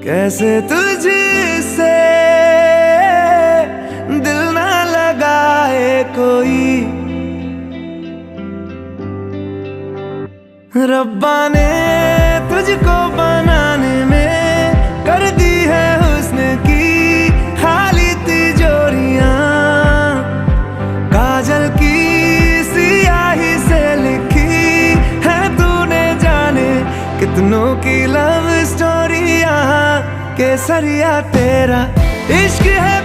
कैसे तुझसे दिल ना लगाए कोई। रब्बा ने तुझको बनाने में कर दी है हुस्न की खाली तिजोरियां। काजल की सियाही से लिखी है तूने जाने कितनों की लव स्टोरियां। केसरिया तेरा इश्क है